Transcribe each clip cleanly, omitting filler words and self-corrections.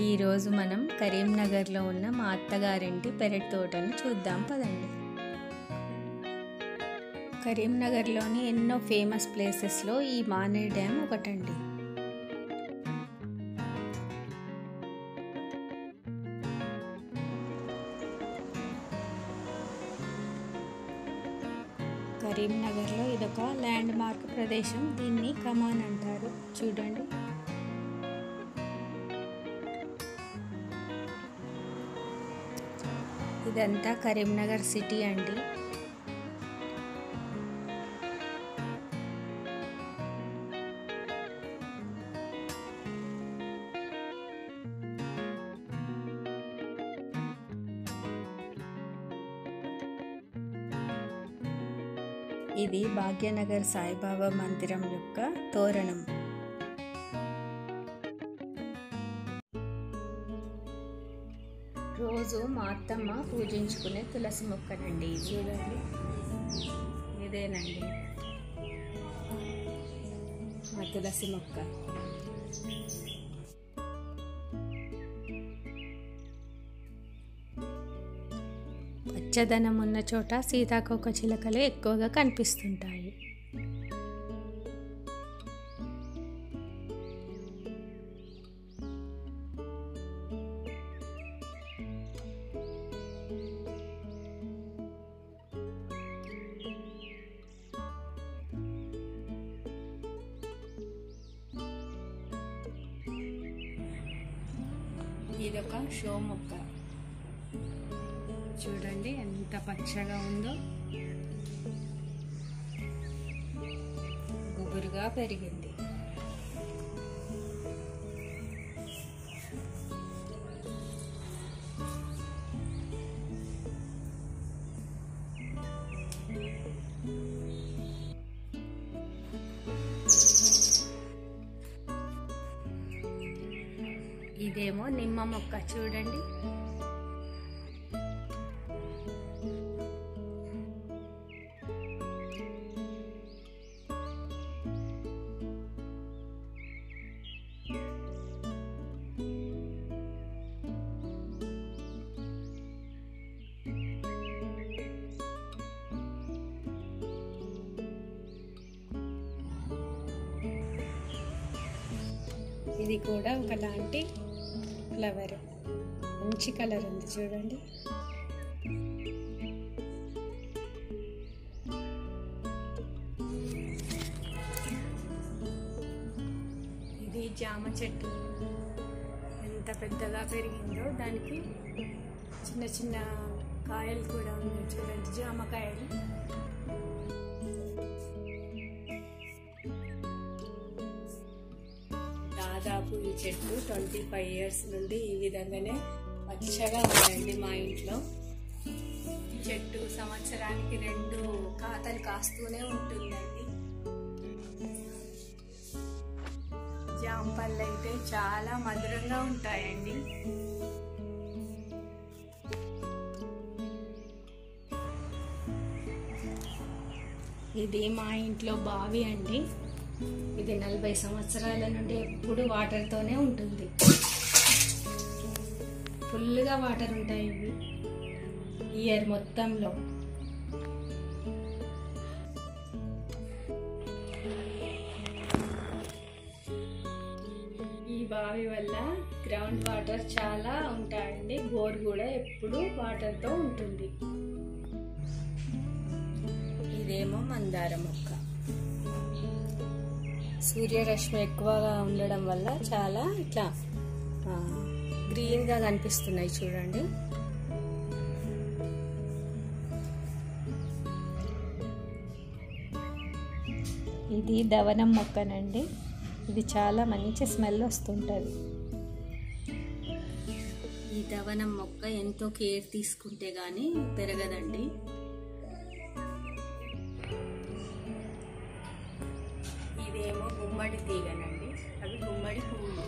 ఈరోజు మనం కరీంనగర్లో ఉన్న మా అత్తగారింటి పెరటి తోటను చూద్దాం పదండి. కరీంనగర్లోని ఎన్నో ఫేమస్ ప్లేసెస్లో ఈ మానేరు డ్యామ్ ఒకటండి. కరీంనగర్లో ఇదొక ల్యాండ్ మార్క్ ప్రదేశం. దీన్ని కమాన్ అంటారు. చూడండి, ఇదంతా కరీంనగర్ సిటీ అండి. ఇది భాగ్యనగర్ సాయిబాబా మందిరం యొక్క తోరణం. రోజు మా అత్తమ్మ పూజించుకునే తులసి మొక్కనండి. చూడండి, ఇదేనండి మా తులసి మొక్క. పచ్చదనం ఉన్న చోట సీతాకోక చిలుకలు ఎక్కువగా కనిపిస్తుంటాయి. ఇదొక షో మొక్క. చూడండి ఎంత పచ్చగా ఉందో, గుబురుగా పెరిగింది. ఇదేమో నిమ్మ మొక్క. చూడండి, ఇది కూడా ఒకలాంటి ఫ్లవర్. మంచి కలర్ ఉంది చూడండి. ఇది జామ చెట్టు. ఎంత పెద్దగా పెరిగిందో, దానికి చిన్న చిన్న కాయలు కూడా ఉన్నాయి. చూడండి, జామకాయలు. దాదాపు ఈ చెట్టు 25 years నుండి ఈ విధంగానే పచ్చగా ఉందండి మా ఇంట్లో. ఈ చెట్టు సంవత్సరానికి 2 కాతలు కాస్తూనే ఉంటుందండి. జామ పళ్ళు అయితే చాలా మధురంగా ఉంటాయండి. ఇది మా ఇంట్లో బావి అండి. ఇది 40 సంవత్సరాల నుండి ఎప్పుడు వాటర్తోనే ఉంటుంది. ఫుల్గా వాటర్ ఉంటాయి ఇవి ఇయర్ మొత్తంలో. ఈ బావి వల్ల గ్రౌండ్ వాటర్ చాలా ఉంటాయండి. బోర్ కూడా ఎప్పుడు వాటర్తో ఉంటుంది. ఇదేమో మందార మొక్క. సూర్యరశ్మి ఎక్కువగా ఉండడం వల్ల చాలా ఇట్లా గ్రీన్గా కనిపిస్తున్నాయి. చూడండి, ఇది దవనం మొక్కనండి. ఇది చాలా మంచి స్మెల్ వస్తుంటుంది. ఈ దవనం మొక్క ఎంతో కేర్ తీసుకుంటే గానీ పెరగదండి. ఇదేమో గుమ్మడి తీగనండి. అవి గుమ్మడి పువ్వులు.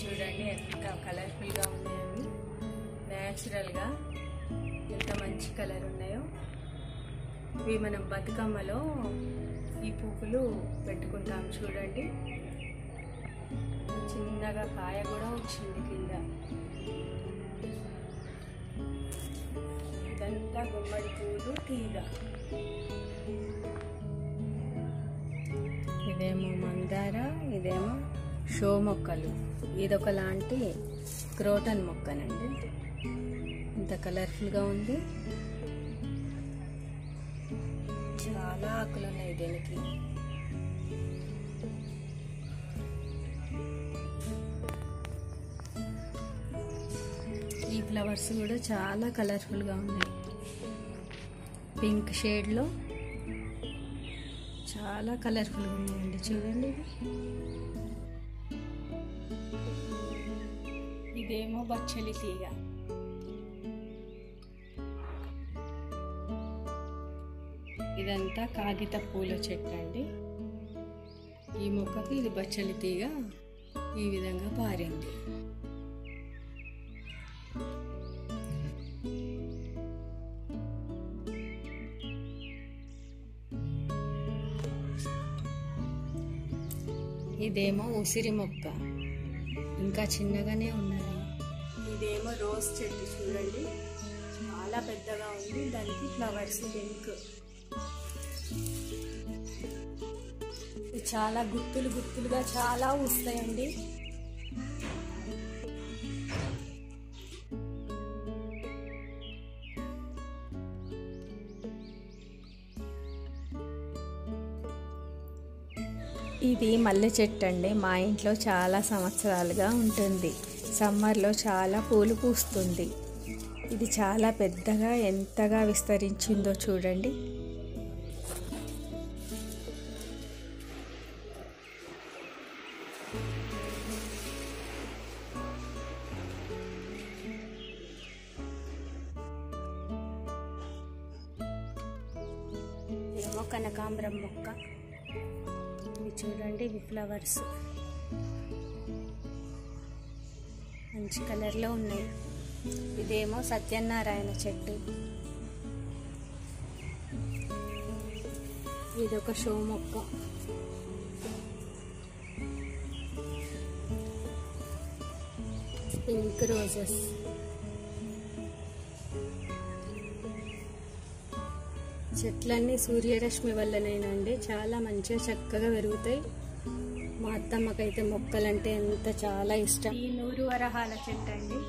చూడండి ఎంత కలర్ఫుల్గా ఉన్నాయో, అవి న్యాచురల్గా ఎంత మంచి కలర్ ఉన్నాయో. ఇవి మనం బతుకమ్మలో ఈ పువ్వులు పెట్టుకుంటాం. చూడండి, చిన్నగా కాయ కూడా వచ్చింది కింద. ఇదంతా గుమ్మడి పూలు తీగ. ఇదేమో మందార, ఇదేమో షో మొక్కలు. ఇదొక లాంటి క్రోటన్ మొక్కనండి. ఇంత కలర్ఫుల్గా ఉంది. చాలా ఆకులు ఉన్నాయి దీనికి. ఈ ఫ్లవర్స్ కూడా చాలా కలర్ఫుల్గా ఉన్నాయి. పింక్ షేడ్లో చాలా కలర్ఫుల్గా ఉన్నాయండి. చూడండి, ఇదేమో బచ్చలి తీగ. ఇదంతా కాగిత పూల చెట్టు అండి. ఈ మొక్కకి ఇది బచ్చలి తీగ ఈ విధంగా పారింది. ఇదేమో ఉసిరి మొక్క, ఇంకా చిన్నగానే ఉన్నది. ఇదేమో రోజ్ చెట్టు. చూడండి, చాలా పెద్దగా ఉంది. దానికి ఫ్లవర్స్ పింక్. చాలా గుత్తులు గుత్తులుగా చాలా వస్తాయండి. ఇది మల్లె చెట్టు అండి. మా ఇంట్లో చాలా సంవత్సరాలుగా ఉంటుంది. సమ్మర్లో చాలా పూలు పూస్తుంది. ఇది చాలా పెద్దగా ఎంతగా విస్తరించిందో చూడండి. ఏమో కనకాంబరం మొక్క. ఇవి చూడండి, ఇవి ఫ్లవర్స్ మంచి కలర్లో ఉన్నాయి. ఇదేమో సత్యనారాయణ చెట్టు. ఇదొక షో మొక్క. Pink roses. చెట్లన్నీ సూర్యరశ్మి వల్లనేనండి చాలా మంచిగా చక్కగా పెరుగుతాయి. మా అత్తమ్మకైతే మొక్కలంటే ఎంత చాలా ఇష్టం. ఈ 100 వరహాల చెట్టు అండి.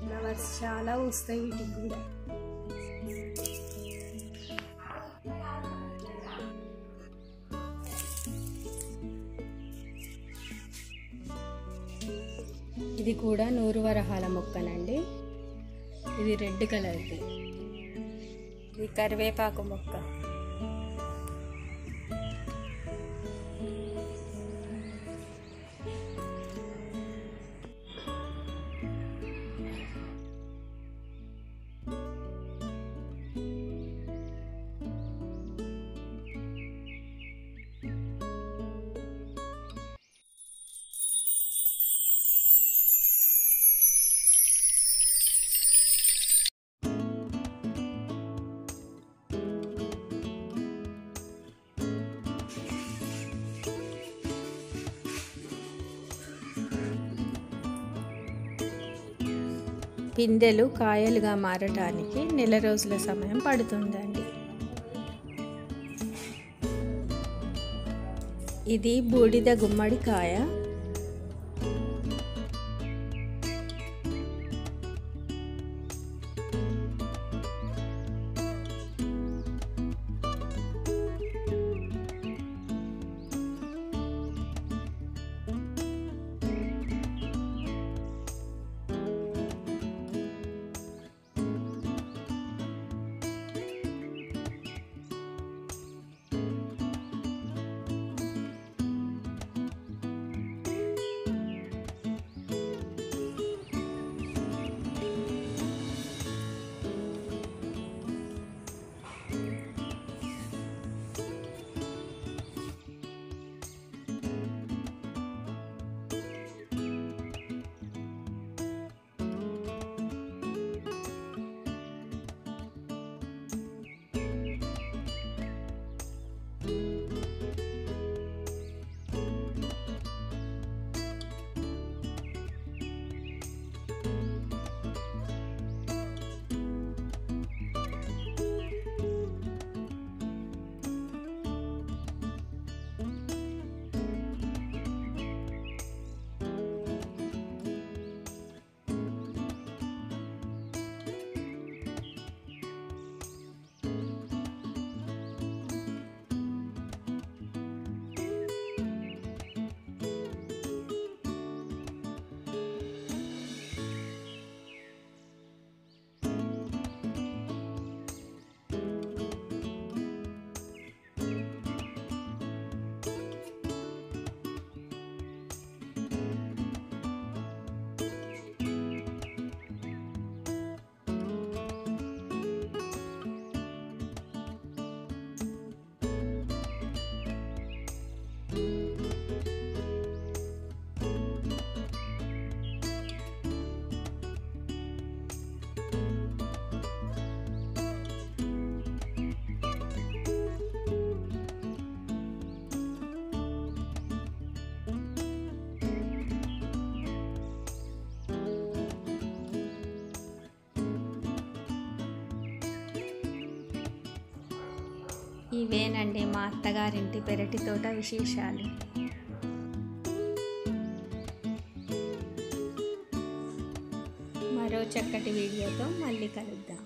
ఫ్లవర్స్ చాలా వస్తాయి వీటికి కూడా. ఇది కూడా 100 వరహాల మొక్కనండి. ఇది రెడ్ కలర్ది. ఇది కరివేపాకు మొక్క. పిందెలు కాయలుగా మారటానికి నెల రోజుల సమయం పడుతుందండి. ఇది బూడిద గుమ్మడికాయ. ఇవేనండి మా అత్తగారింటి పెరటి తోట విశేషాలు. మరో చక్కటి వీడియోతో మళ్ళీ కలుద్దాం.